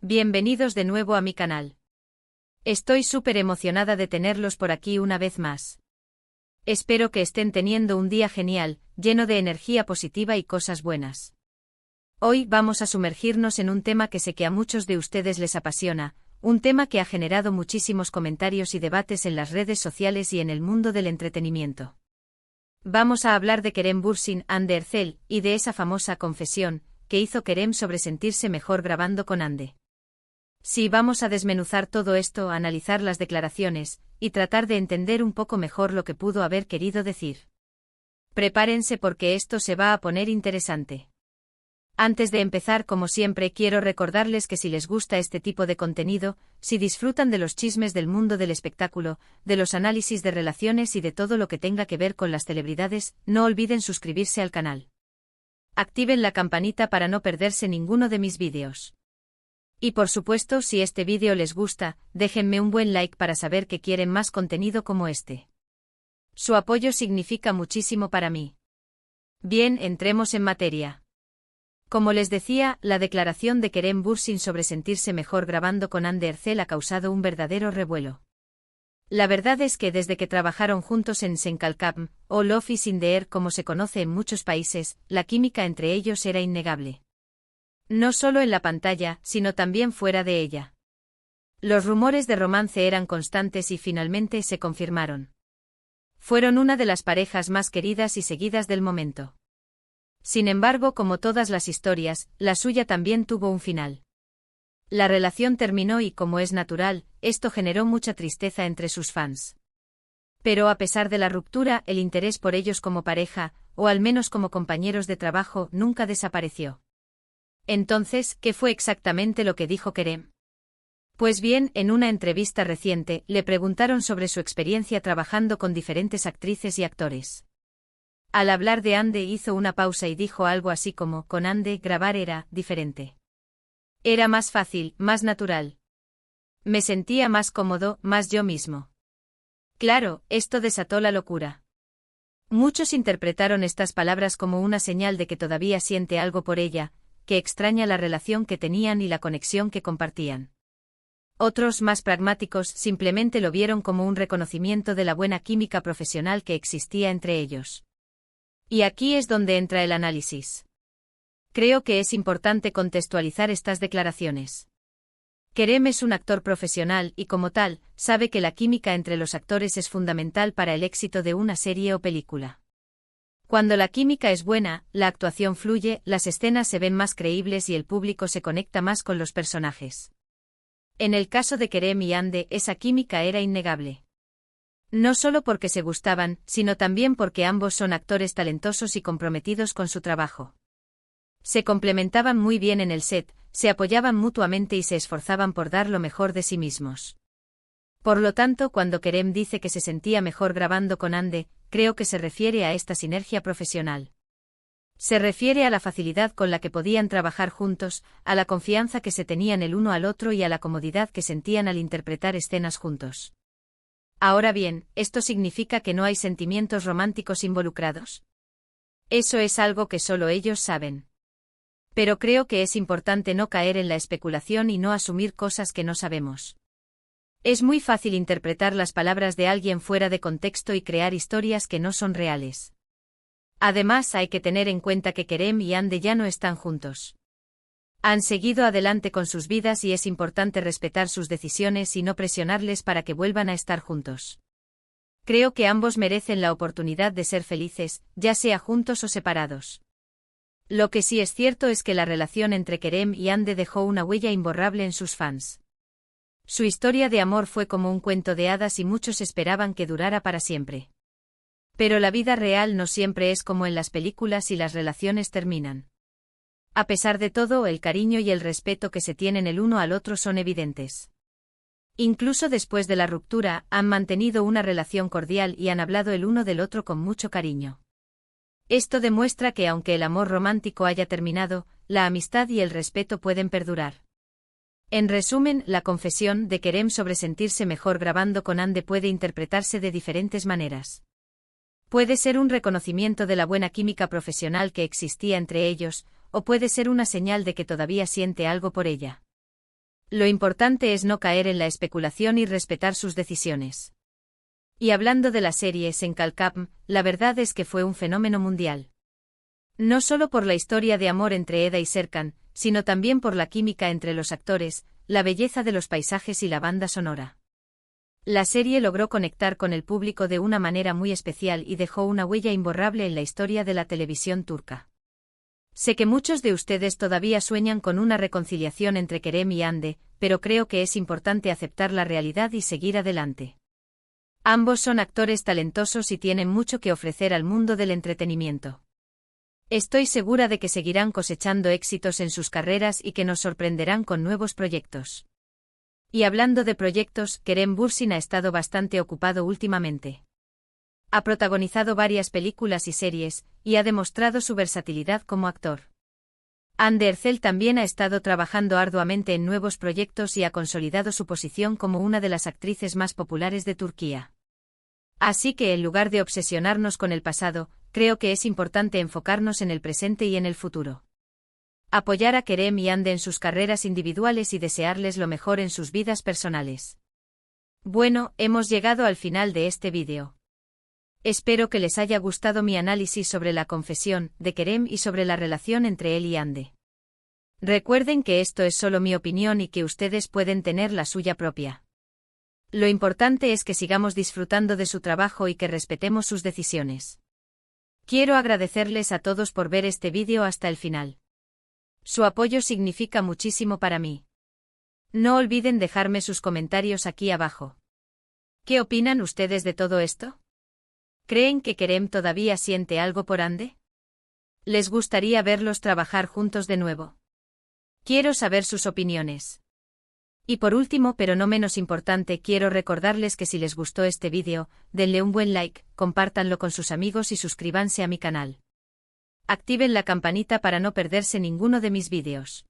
Bienvenidos de nuevo a mi canal. Estoy súper emocionada de tenerlos por aquí una vez más. Espero que estén teniendo un día genial, lleno de energía positiva y cosas buenas. Hoy vamos a sumergirnos en un tema que sé que a muchos de ustedes les apasiona, un tema que ha generado muchísimos comentarios y debates en las redes sociales y en el mundo del entretenimiento. Vamos a hablar de Kerem Bürsin and Erçel y de esa famosa confesión que hizo Kerem sobre sentirse mejor grabando con Hande. Sí, vamos a desmenuzar todo esto, analizar las declaraciones y tratar de entender un poco mejor lo que pudo haber querido decir. Prepárense porque esto se va a poner interesante. Antes de empezar, como siempre, quiero recordarles que si les gusta este tipo de contenido, si disfrutan de los chismes del mundo del espectáculo, de los análisis de relaciones y de todo lo que tenga que ver con las celebridades, no olviden suscribirse al canal. Activen la campanita para no perderse ninguno de mis vídeos. Y por supuesto, si este vídeo les gusta, déjenme un buen like para saber que quieren más contenido como este. Su apoyo significa muchísimo para mí. Bien, entremos en materia. Como les decía, la declaración de Kerem Bürsin sobre sentirse mejor grabando con Hande Erçel ha causado un verdadero revuelo. La verdad es que desde que trabajaron juntos en Senkalkam, o Love is in the Air como se conoce en muchos países, la química entre ellos era innegable. No solo en la pantalla, sino también fuera de ella. Los rumores de romance eran constantes y finalmente se confirmaron. Fueron una de las parejas más queridas y seguidas del momento. Sin embargo, como todas las historias, la suya también tuvo un final. La relación terminó y, como es natural, esto generó mucha tristeza entre sus fans. Pero a pesar de la ruptura, el interés por ellos como pareja, o al menos como compañeros de trabajo, nunca desapareció. Entonces, ¿qué fue exactamente lo que dijo Kerem? Pues bien, en una entrevista reciente, le preguntaron sobre su experiencia trabajando con diferentes actrices y actores. Al hablar de Hande hizo una pausa y dijo algo así como, con Hande grabar era diferente. Era más fácil, más natural. Me sentía más cómodo, más yo mismo. Claro, esto desató la locura. Muchos interpretaron estas palabras como una señal de que todavía siente algo por ella, que extraña la relación que tenían y la conexión que compartían. Otros, más pragmáticos, simplemente lo vieron como un reconocimiento de la buena química profesional que existía entre ellos. Y aquí es donde entra el análisis. Creo que es importante contextualizar estas declaraciones. Kerem es un actor profesional y, como tal, sabe que la química entre los actores es fundamental para el éxito de una serie o película. Cuando la química es buena, la actuación fluye, las escenas se ven más creíbles y el público se conecta más con los personajes. En el caso de Kerem y Hande, esa química era innegable. No solo porque se gustaban, sino también porque ambos son actores talentosos y comprometidos con su trabajo. Se complementaban muy bien en el set, se apoyaban mutuamente y se esforzaban por dar lo mejor de sí mismos. Por lo tanto, cuando Kerem dice que se sentía mejor grabando con Hande, creo que se refiere a esta sinergia profesional. Se refiere a la facilidad con la que podían trabajar juntos, a la confianza que se tenían el uno al otro y a la comodidad que sentían al interpretar escenas juntos. Ahora bien, ¿esto significa que no hay sentimientos románticos involucrados? Eso es algo que solo ellos saben. Pero creo que es importante no caer en la especulación y no asumir cosas que no sabemos. Es muy fácil interpretar las palabras de alguien fuera de contexto y crear historias que no son reales. Además, hay que tener en cuenta que Kerem y Hande ya no están juntos. Han seguido adelante con sus vidas y es importante respetar sus decisiones y no presionarles para que vuelvan a estar juntos. Creo que ambos merecen la oportunidad de ser felices, ya sea juntos o separados. Lo que sí es cierto es que la relación entre Kerem y Hande dejó una huella imborrable en sus fans. Su historia de amor fue como un cuento de hadas y muchos esperaban que durara para siempre. Pero la vida real no siempre es como en las películas y las relaciones terminan. A pesar de todo, el cariño y el respeto que se tienen el uno al otro son evidentes. Incluso después de la ruptura, han mantenido una relación cordial y han hablado el uno del otro con mucho cariño. Esto demuestra que aunque el amor romántico haya terminado, la amistad y el respeto pueden perdurar. En resumen, la confesión de Kerem sobre sentirse mejor grabando con Hande puede interpretarse de diferentes maneras. Puede ser un reconocimiento de la buena química profesional que existía entre ellos, o puede ser una señal de que todavía siente algo por ella. Lo importante es no caer en la especulación y respetar sus decisiones. Y hablando de la serie Senkalkam, la verdad es que fue un fenómeno mundial. No solo por la historia de amor entre Eda y Serkan, sino también por la química entre los actores, la belleza de los paisajes y la banda sonora. La serie logró conectar con el público de una manera muy especial y dejó una huella imborrable en la historia de la televisión turca. Sé que muchos de ustedes todavía sueñan con una reconciliación entre Kerem y Hande, pero creo que es importante aceptar la realidad y seguir adelante. Ambos son actores talentosos y tienen mucho que ofrecer al mundo del entretenimiento. Estoy segura de que seguirán cosechando éxitos en sus carreras y que nos sorprenderán con nuevos proyectos. Y hablando de proyectos, Kerem Bürsin ha estado bastante ocupado últimamente. Ha protagonizado varias películas y series, y ha demostrado su versatilidad como actor. Hande Erçel también ha estado trabajando arduamente en nuevos proyectos y ha consolidado su posición como una de las actrices más populares de Turquía. Así que en lugar de obsesionarnos con el pasado, creo que es importante enfocarnos en el presente y en el futuro. Apoyar a Kerem y Hande en sus carreras individuales y desearles lo mejor en sus vidas personales. Bueno, hemos llegado al final de este vídeo. Espero que les haya gustado mi análisis sobre la confesión de Kerem y sobre la relación entre él y Hande. Recuerden que esto es solo mi opinión y que ustedes pueden tener la suya propia. Lo importante es que sigamos disfrutando de su trabajo y que respetemos sus decisiones. Quiero agradecerles a todos por ver este vídeo hasta el final. Su apoyo significa muchísimo para mí. No olviden dejarme sus comentarios aquí abajo. ¿Qué opinan ustedes de todo esto? ¿Creen que Kerem todavía siente algo por Hande? ¿Les gustaría verlos trabajar juntos de nuevo? Quiero saber sus opiniones. Y por último, pero no menos importante, quiero recordarles que si les gustó este vídeo, denle un buen like, compártanlo con sus amigos y suscríbanse a mi canal. Activen la campanita para no perderse ninguno de mis vídeos.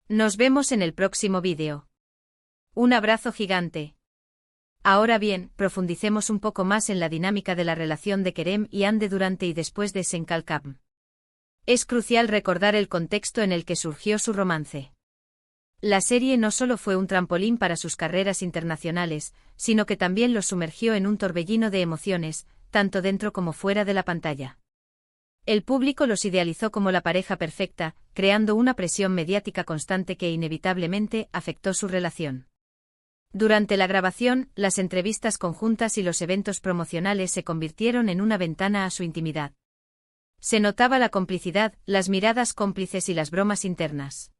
Nos vemos en el próximo vídeo. Un abrazo gigante. Ahora bien, profundicemos un poco más en la dinámica de la relación de Kerem y Hande durante y después de Senkalkam. Es crucial recordar el contexto en el que surgió su romance. La serie no solo fue un trampolín para sus carreras internacionales, sino que también los sumergió en un torbellino de emociones, tanto dentro como fuera de la pantalla. El público los idealizó como la pareja perfecta, creando una presión mediática constante que inevitablemente afectó su relación. Durante la grabación, las entrevistas conjuntas y los eventos promocionales se convirtieron en una ventana a su intimidad. Se notaba la complicidad, las miradas cómplices y las bromas internas.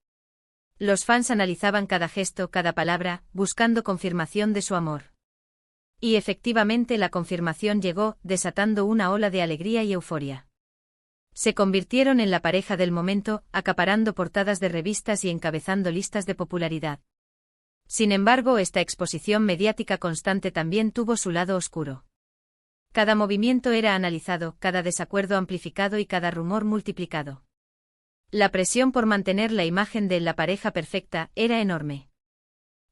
Los fans analizaban cada gesto, cada palabra, buscando confirmación de su amor. Y efectivamente la confirmación llegó, desatando una ola de alegría y euforia. Se convirtieron en la pareja del momento, acaparando portadas de revistas y encabezando listas de popularidad. Sin embargo, esta exposición mediática constante también tuvo su lado oscuro. Cada movimiento era analizado, cada desacuerdo amplificado y cada rumor multiplicado. La presión por mantener la imagen de la pareja perfecta era enorme.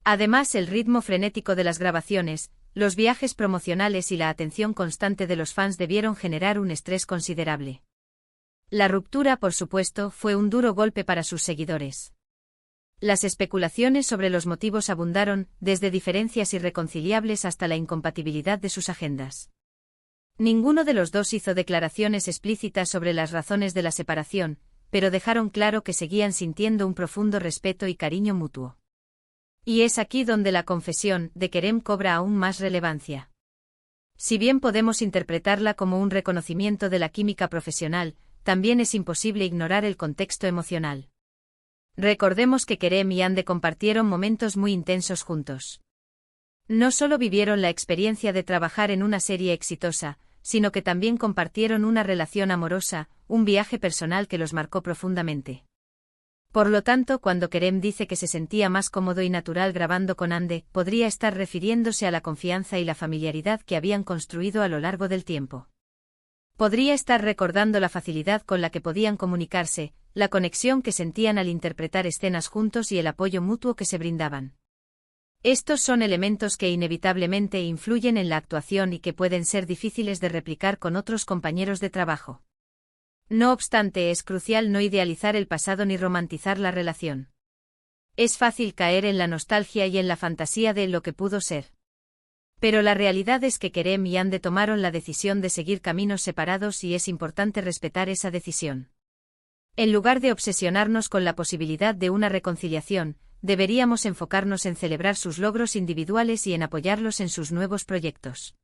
Además, el ritmo frenético de las grabaciones, los viajes promocionales y la atención constante de los fans debieron generar un estrés considerable. La ruptura, por supuesto, fue un duro golpe para sus seguidores. Las especulaciones sobre los motivos abundaron, desde diferencias irreconciliables hasta la incompatibilidad de sus agendas. Ninguno de los dos hizo declaraciones explícitas sobre las razones de la separación, pero dejaron claro que seguían sintiendo un profundo respeto y cariño mutuo. Y es aquí donde la confesión de Kerem cobra aún más relevancia. Si bien podemos interpretarla como un reconocimiento de la química profesional, también es imposible ignorar el contexto emocional. Recordemos que Kerem y Hande compartieron momentos muy intensos juntos. No solo vivieron la experiencia de trabajar en una serie exitosa, sino que también compartieron una relación amorosa, un viaje personal que los marcó profundamente. Por lo tanto, cuando Kerem dice que se sentía más cómodo y natural grabando con Hande, podría estar refiriéndose a la confianza y la familiaridad que habían construido a lo largo del tiempo. Podría estar recordando la facilidad con la que podían comunicarse, la conexión que sentían al interpretar escenas juntos y el apoyo mutuo que se brindaban. Estos son elementos que inevitablemente influyen en la actuación y que pueden ser difíciles de replicar con otros compañeros de trabajo. No obstante, es crucial no idealizar el pasado ni romantizar la relación. Es fácil caer en la nostalgia y en la fantasía de lo que pudo ser. Pero la realidad es que Kerem y Ande tomaron la decisión de seguir caminos separados y es importante respetar esa decisión. En lugar de obsesionarnos con la posibilidad de una reconciliación, deberíamos enfocarnos en celebrar sus logros individuales y en apoyarlos en sus nuevos proyectos.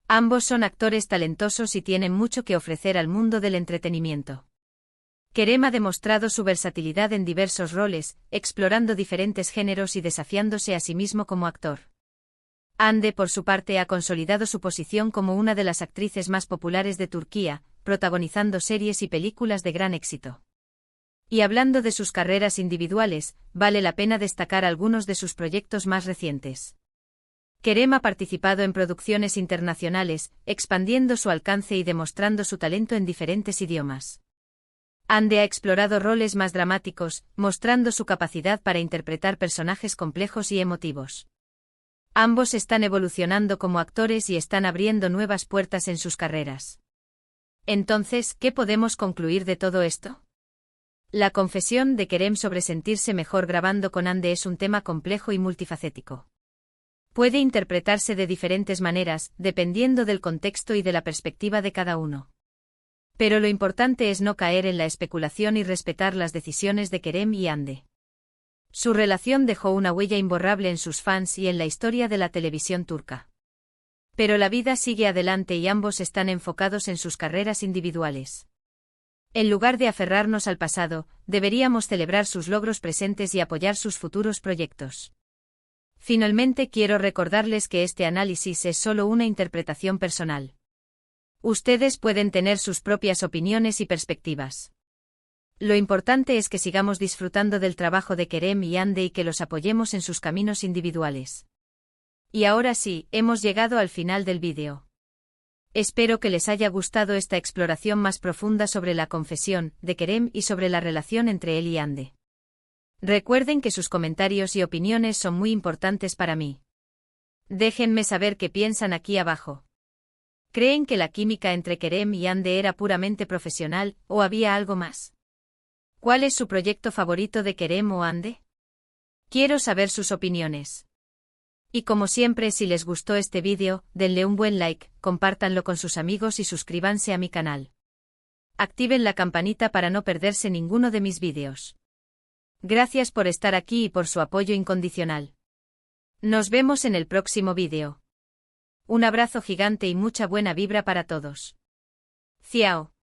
Ambos son actores talentosos y tienen mucho que ofrecer al mundo del entretenimiento. Kerem ha demostrado su versatilidad en diversos roles, explorando diferentes géneros y desafiándose a sí mismo como actor. Ande, por su parte, ha consolidado su posición como una de las actrices más populares de Turquía, protagonizando series y películas de gran éxito. Y hablando de sus carreras individuales, vale la pena destacar algunos de sus proyectos más recientes. Kerem ha participado en producciones internacionales, expandiendo su alcance y demostrando su talento en diferentes idiomas. Ande ha explorado roles más dramáticos, mostrando su capacidad para interpretar personajes complejos y emotivos. Ambos están evolucionando como actores y están abriendo nuevas puertas en sus carreras. Entonces, ¿qué podemos concluir de todo esto? La confesión de Kerem sobre sentirse mejor grabando con Ande es un tema complejo y multifacético. Puede interpretarse de diferentes maneras, dependiendo del contexto y de la perspectiva de cada uno. Pero lo importante es no caer en la especulación y respetar las decisiones de Kerem y Ande. Su relación dejó una huella imborrable en sus fans y en la historia de la televisión turca. Pero la vida sigue adelante y ambos están enfocados en sus carreras individuales. En lugar de aferrarnos al pasado, deberíamos celebrar sus logros presentes y apoyar sus futuros proyectos. Finalmente, quiero recordarles que este análisis es solo una interpretación personal. Ustedes pueden tener sus propias opiniones y perspectivas. Lo importante es que sigamos disfrutando del trabajo de Kerem y Ande y que los apoyemos en sus caminos individuales. Y ahora sí, hemos llegado al final del vídeo. Espero que les haya gustado esta exploración más profunda sobre la confesión de Kerem y sobre la relación entre él y Ande. Recuerden que sus comentarios y opiniones son muy importantes para mí. Déjenme saber qué piensan aquí abajo. ¿Creen que la química entre Kerem y Ande era puramente profesional, o había algo más? ¿Cuál es su proyecto favorito de Kerem o Ande? Quiero saber sus opiniones. Y como siempre, si les gustó este vídeo, denle un buen like, compártanlo con sus amigos y suscríbanse a mi canal. Activen la campanita para no perderse ninguno de mis vídeos. Gracias por estar aquí y por su apoyo incondicional. Nos vemos en el próximo vídeo. Un abrazo gigante y mucha buena vibra para todos. Ciao.